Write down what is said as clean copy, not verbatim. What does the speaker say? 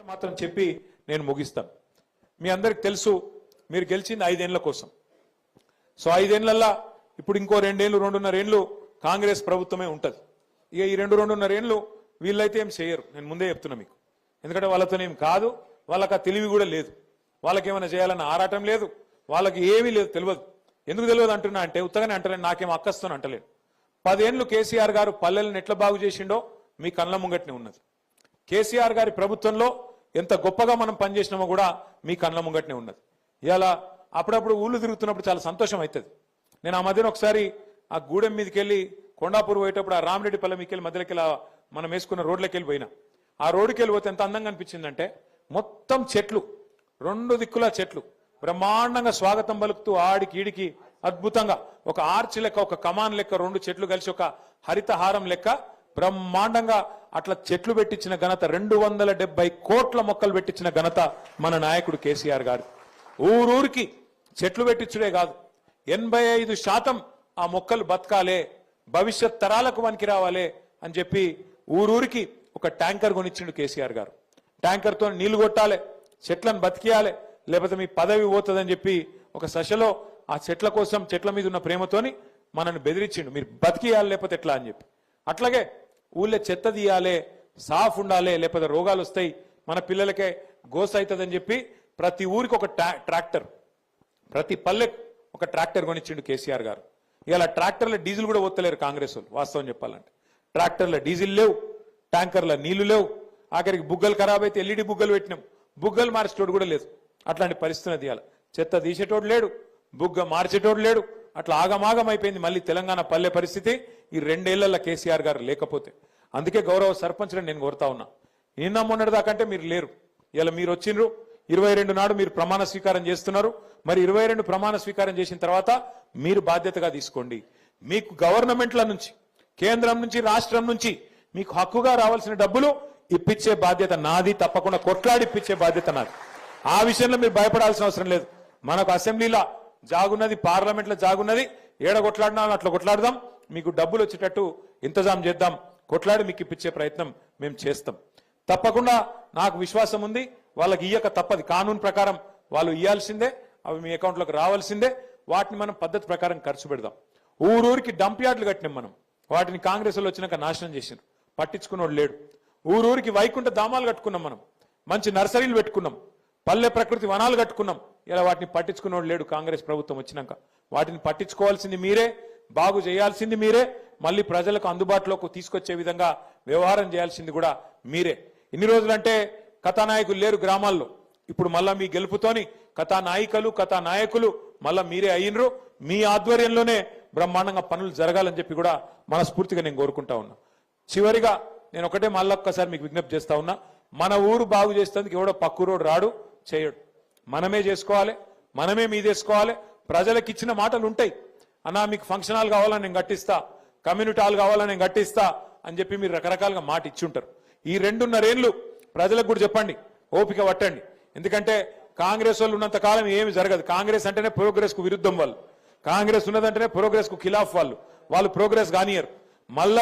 మాత్రం చెప్పి నేను ముగిస్తాను. మీ అందరికి తెలుసు మీరు గెలిచింది 5 ఏళ్ల కోసం. సో 5 ఏళ్లల్లా ఇప్పుడు ఇంకో 2 ఏళ్ళు 2.5 ఏళ్ళు కాంగ్రెస్ ప్రభుత్వమే ఉంటుంది. ఇక ఈ 2.5 ఏళ్ళు వీళ్ళైతే ఏం చేయరు, నేను ముందే చెప్తున్నా మీకు. ఎందుకంటే వాళ్ళతోనేం కాదు, వాళ్ళకి ఆ తెలివి కూడా లేదు, వాళ్ళకి ఏమైనా చేయాలన్న ఆరాటం లేదు, వాళ్ళకి ఏమీ లేదు, తెలియదు. ఎందుకు తెలియదు అంటున్నా అంటే ఉత్తగానే అంటలేను, నాకేం అక్కస్తోని అంటలేను. 10 ఏళ్ళు కేసీఆర్ గారు పల్లెలను ఎట్లా బాగు చేసిండో మీ కళ్ళ ముంగట్నే ఉన్నది. కేసీఆర్ గారి ప్రభుత్వంలో ఎంత గొప్పగా మనం పనిచేసినామో కూడా మీ కళ్ళ ముంగట్నే ఉన్నది. ఇలా అప్పుడప్పుడు ఊళ్ళు తిరుగుతున్నప్పుడు చాలా సంతోషం అవుతుంది. నేను ఆ మధ్యన ఒకసారి ఆ గూడెం మీదకి వెళ్ళి కొండాపూర్ పోయేటప్పుడు ఆ రామరెడ్డి పల్లె మీకెళ్ళి మధ్యలోకి మనం వేసుకున్న రోడ్లకి వెళ్ళి పోయినా. ఆ రోడ్డుకి వెళ్ళిపోతే ఎంత అందంగా అనిపించిందంటే మొత్తం చెట్లు, 2 దిక్కుల చెట్లు బ్రహ్మాండంగా స్వాగతం పలుకుతూ ఆడికి ఈడికి అద్భుతంగా ఒక ఆర్చ్ లెక్క, ఒక కమాన్ లెక్క 2 చెట్లు కలిసి ఒక హరితహారం లెక్క బ్రహ్మాండంగా అట్లా చెట్లు పెట్టించిన ఘనత, 270 కోట్ల మొక్కలు పెట్టించిన ఘనత మన నాయకుడు కేసీఆర్ గారు. ఊరూరికి చెట్లు పెట్టించుడే కాదు, 85% ఆ మొక్కలు బతకాలే, భవిష్యత్ తరాలకు పనికి రావాలే అని చెప్పి ఊరూరికి ఒక ట్యాంకర్ కొనిచ్చిండు కేసీఆర్ గారు. ట్యాంకర్తో నీళ్లు కొట్టాలి, చెట్లను బతికియాలి, లేకపోతే మీ పదవి పోతుందని చెప్పి ఒక సశలో ఆ చెట్ల కోసం, చెట్ల మీద ఉన్న ప్రేమతోని మనల్ని బెదిరించిండు, మీరు బతికియాలి లేకపోతే ఎట్లా అని చెప్పి. అట్లాగే ఊళ్ళో చెత్త తీయాలి, సాఫ్ ఉండాలి, లేకపోతే రోగాలు వస్తాయి, మన పిల్లలకే గోస అవుతుందని చెప్పి ప్రతి ఊరికి ఒక ట్రాక్టర్, ప్రతి పల్లెకు ఒక ట్రాక్టర్ కొనిచ్చిండు కేసీఆర్ గారు. ఇలా ట్రాక్టర్ల డీజిల్ కూడా పోతలేరు కాంగ్రెస్ వాళ్ళు, వాస్తవం చెప్పాలంటే. ట్రాక్టర్ల డీజిల్ లేవు, ట్యాంకర్ల నీళ్లు లేవు, ఆఖరికి బుగ్గలు ఖరాబ్ అయితే ఎల్ఈడి బుగ్గలు పెట్టినాం, బుగ్గలు మార్చేటోడు కూడా లేదు. అట్లాంటి పరిస్థితి తీయాలి. చెత్త తీసేటోడు లేడు, బుగ్గ మార్చేటోడు లేడు. అట్లా ఆగమాగం అయిపోయింది మళ్ళీ తెలంగాణ పల్లె పరిస్థితి ఈ 2 ఏళ్లలో కేసీఆర్ గారు లేకపోతే. అందుకే గౌరవ సర్పంచ్లను నేను కోరుతా ఉన్నా, నిన్న మొన్నటి దాకంటే మీరు లేరు, ఇలా మీరు వచ్చిండ్రు. 22 నాడు మీరు ప్రమాణ స్వీకారం చేస్తున్నారు. మరి 22 ప్రమాణ స్వీకారం చేసిన తర్వాత మీరు బాధ్యతగా తీసుకోండి. మీకు గవర్నమెంట్ల నుంచి, కేంద్రం నుంచి, రాష్ట్రం నుంచి మీకు హక్కుగా రావాల్సిన డబ్బులు ఇప్పించే బాధ్యత నాది, తప్పకుండా కొట్లాడి ఇప్పించే బాధ్యత నాది. ఆ విషయంలో మీరు భయపడాల్సిన అవసరం లేదు. మనకు అసెంబ్లీలో జాగున్నది, పార్లమెంట్లో జాగున్నది, ఏడ కొట్లాడినా అట్లా కొట్లాడదాం, మీకు డబ్బులు వచ్చేటట్టు ఇంతజాం చేద్దాం, కొట్లాడి మీకు ఇప్పించే ప్రయత్నం మేము చేస్తాం. తప్పకుండా నాకు విశ్వాసం ఉంది, వాళ్ళకి ఇయ్యక తప్పది, కానూన్ ప్రకారం వాళ్ళు ఇయ్యాల్సిందే, అవి మీ అకౌంట్లోకి రావాల్సిందే. వాటిని మనం పద్ధతి ప్రకారం ఖర్చు పెడదాం. ఊరూరికి డంప్ యార్డ్లు కట్టినాం మనం, వాటిని కాంగ్రెస్ వాళ్ళు వచ్చినాక నాశనం చేసినారు, పట్టించుకున్నోడు లేడు. ఊరూరికి వైకుంఠ ధామాలు కట్టుకున్నాం మనం, మంచి నర్సరీలు పెట్టుకున్నాం, పల్లె ప్రకృతి వనాలు కట్టుకున్నాం. ఇలా వాటిని పట్టించుకున్నోడు లేడు కాంగ్రెస్ ప్రభుత్వం వచ్చినాక. వాటిని పట్టించుకోవాల్సింది మీరే, బాగు చేయాల్సింది మీరే, మళ్ళీ ప్రజలకు అందుబాటులోకి తీసుకొచ్చే విధంగా వ్యవహారం చేయాల్సింది కూడా మీరే. ఇన్ని రోజులంటే కథానాయకులు లేరు గ్రామాల్లో, ఇప్పుడు మళ్ళా మీ గెలుపుతోని కథానాయికలు, కథానాయకులు మళ్ళా మీరే అయినరు. మీ ఆధ్వర్యంలోనే బ్రహ్మాండంగా పనులు జరగాలని చెప్పి కూడా మనస్ఫూర్తిగా నేను కోరుకుంటా ఉన్నా. చివరిగా నేను ఒకటే మళ్ళొక్కసారి మీకు విజ్ఞప్తి చేస్తా ఉన్నా, మన ఊరు బాగు చేసేందుకు ఎవడో పక్కూరోడు రాడు, చేయడు, మనమే చేసుకోవాలి, మనమే మీదేసుకోవాలి. ప్రజలకు ఇచ్చిన మాటలు ఉంటాయి, అన్నా మీకు ఫంక్షన్ హాల్ కావాలని నేను కట్టిస్తా, కమ్యూనిటీ హాల్ కావాలని నేను కట్టిస్తా అని చెప్పి మీరు రకరకాలుగా మాట ఇచ్చి ఉంటారు. ఈ 2.5 ఏళ్ళు ప్రజలకు కూడా చెప్పండి, ఓపిక పట్టండి. ఎందుకంటే కాంగ్రెస్ వాళ్ళు ఉన్నంత కాలం ఏమి జరగదు. కాంగ్రెస్ అంటేనే ప్రోగ్రెస్ కు విరుద్ధం వాళ్ళు, కాంగ్రెస్ ఉన్నదంటేనే ప్రోగ్రెస్ కు ఖిలాఫ్ వాళ్ళు ప్రోగ్రెస్ కానియరు. మళ్ళా